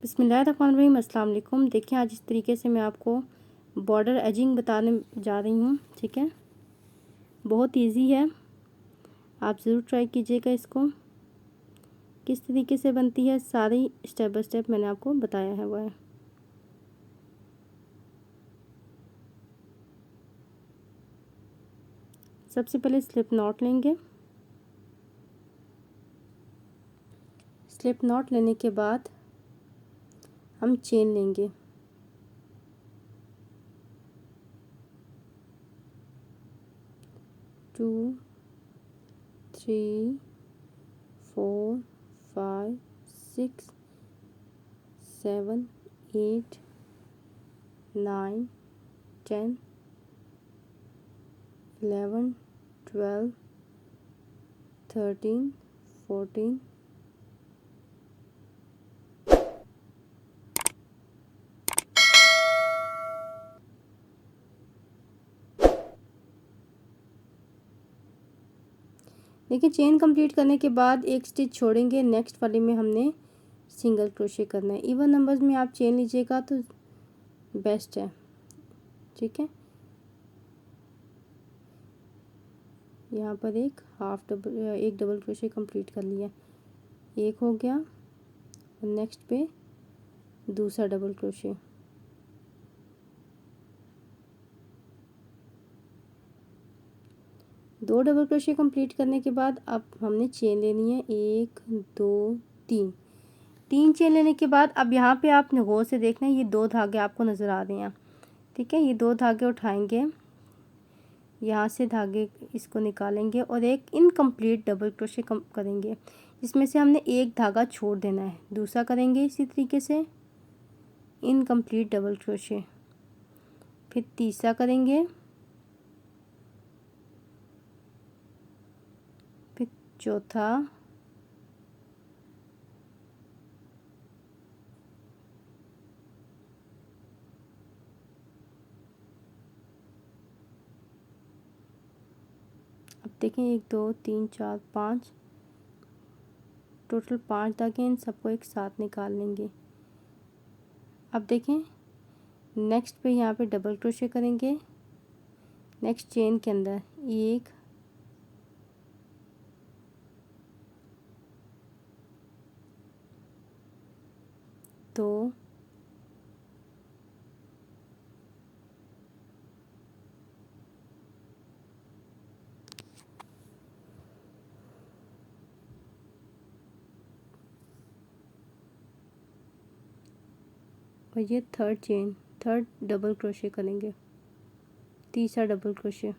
बिस्मिल्लाहिर्रहमानिर्रहीम। अस्सलाम वालेकुम। देखिए आज इस तरीके से मैं आपको बॉर्डर एजिंग बताने जा रही हूँ। ठीक है, बहुत इजी है, आप ज़रूर ट्राई कीजिएगा। इसको किस तरीके से बनती है सारी स्टेप बाय स्टेप मैंने आपको बताया है। वह सबसे पहले स्लिप नॉट लेंगे। स्लिप नॉट लेने के बाद हम चेन लेंगे। टू, थ्री, 4, 5, 6, 7, 8, 9, 10, 11, 12, 13, 14, देखिए चेन कंप्लीट करने के बाद एक स्टिच छोड़ेंगे। नेक्स्ट वाले में हमने सिंगल क्रोशे करना है। इवन नंबर्स में आप चेन लीजिएगा तो बेस्ट है। ठीक है, यहाँ पर एक डबल क्रोशे कंप्लीट कर लिया, एक हो गया। और नेक्स्ट पे दूसरा डबल क्रोशे, दो डबल क्रोशे कंप्लीट करने के बाद अब हमने चेन लेनी है। एक, दो, तीन चेन लेने के बाद अब यहाँ पे आप गौर से देखना, ये दो धागे आपको नज़र आ रहे हैं। ठीक है, ये दो धागे उठाएंगे, यहाँ से धागे इसको निकालेंगे और एक इनकम्प्लीट डबल क्रोशे करेंगे, जिसमें से हमने एक धागा छोड़ देना है। दूसरा करेंगे इसी तरीके से इनकम्प्लीट डबल क्रोशे, फिर तीसरा करेंगे, फिर चौथा, अब देखें 1 2 3 4 5, टोटल 5 धागे, इन सबको एक साथ निकाल लेंगे। अब देखें नेक्स्ट पे यहाँ पे डबल क्रोशे करेंगे। नेक्स्ट चेन के अंदर एक, दो, और ये थर्ड डबल क्रोशे करेंगे, तीसरा डबल क्रोशे।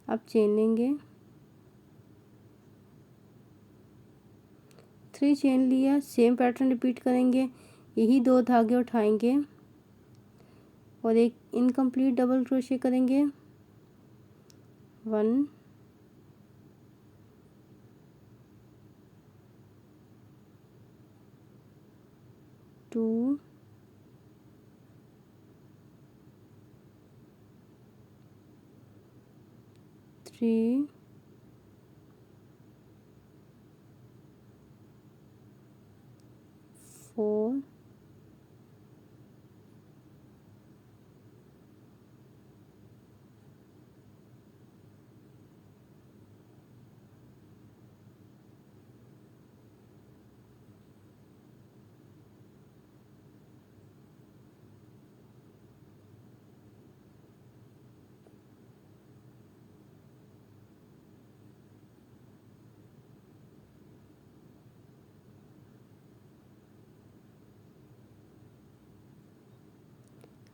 अब चेन लेंगे, 3 चेन लिया, सेम पैटर्न रिपीट करेंगे। यही दो धागे उठाएंगे और एक इनकम्प्लीट डबल क्रोशे करेंगे। 1, 2, 3, 4,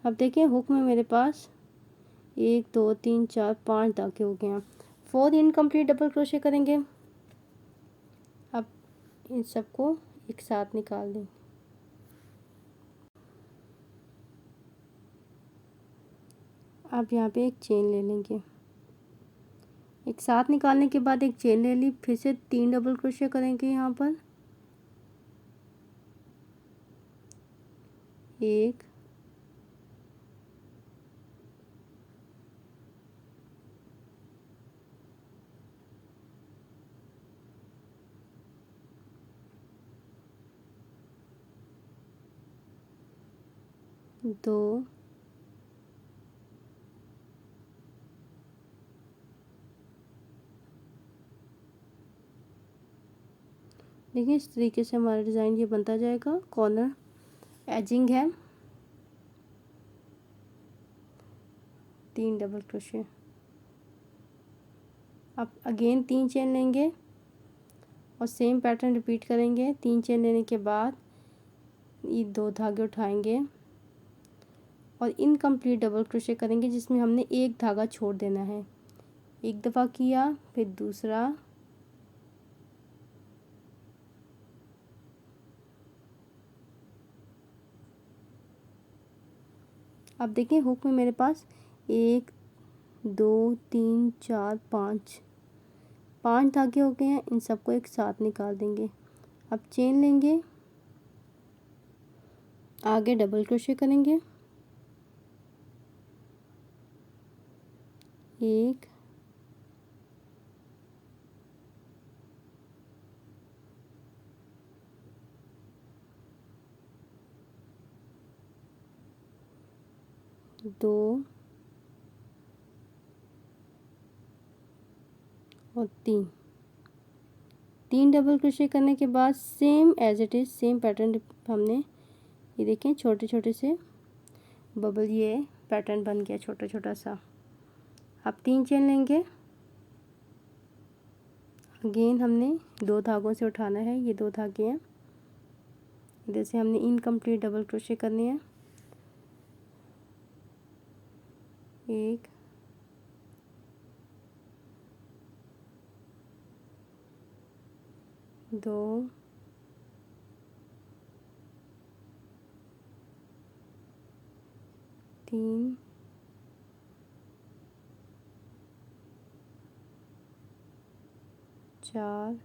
अब देखिए हुक में मेरे पास 1 2 3 4 5 धागे हो गए हैं। 4 इनकम्प्लीट डबल क्रोशे करेंगे। अब इन सबको एक साथ निकाल दें। अब यहाँ पे एक चेन ले लेंगे, एक साथ निकालने के बाद एक चेन ले ली, फिर से 3 डबल क्रोशे करेंगे। यहाँ पर एक, 2 देखिए इस तरीके से हमारा डिज़ाइन ये बनता जाएगा। कॉर्नर एजिंग है, 3 डबल क्रोशे। आप अगेन 3 चेन लेंगे और सेम पैटर्न रिपीट करेंगे। 3 चेन लेने के बाद ये 2 धागे उठाएंगे और इनकम्प्लीट डबल क्रोशे करेंगे, जिसमें हमने एक धागा छोड़ देना है। एक दफ़ा किया, फिर दूसरा, अब देखिए हुक में मेरे पास 1 2 3 4 5 धागे हो गए हैं। इन सबको एक साथ निकाल देंगे। अब चेन लेंगे, आगे डबल क्रोशे करेंगे, 1 2 और 3 डबल क्रोशे करने के बाद same as it is same pattern हमने ये देखें छोटे छोटे से बबल, ये पैटर्न बन गया छोटा छोटा सा। अब 3 चेन लेंगे, अगेन हमने 2 धागों से उठाना है। ये 2 धागे हैं, इधर से हमने इनकम्प्लीट डबल क्रोशे करने हैं। 1 2 3 4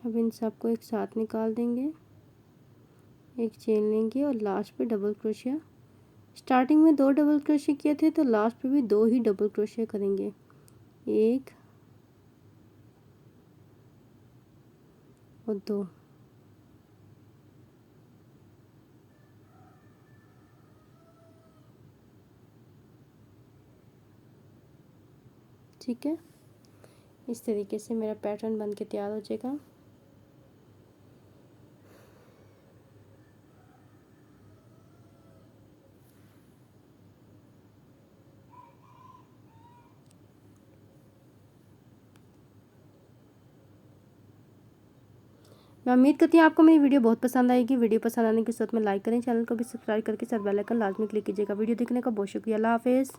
अब इन सबको एक साथ निकाल देंगे, एक चेन लेंगे और लास्ट पे डबल क्रोशिया। स्टार्टिंग में 2 डबल क्रोशे किए थे, तो लास्ट पे भी 2 ही डबल क्रोशे करेंगे। 1 और 2। ठीक है, इस तरीके से मेरा पैटर्न बन के तैयार हो जाएगा। मैं उम्मीद करती हूँ आपको मेरी वीडियो बहुत पसंद आएगी। वीडियो पसंद आने के साथ में लाइक करें, चैनल को भी सब्सक्राइब करके साथ बेल आइकन लाजमी क्लिक कीजिएगा। वीडियो देखने का बहुत शुक्रिया। अल्लाह हाफिज़।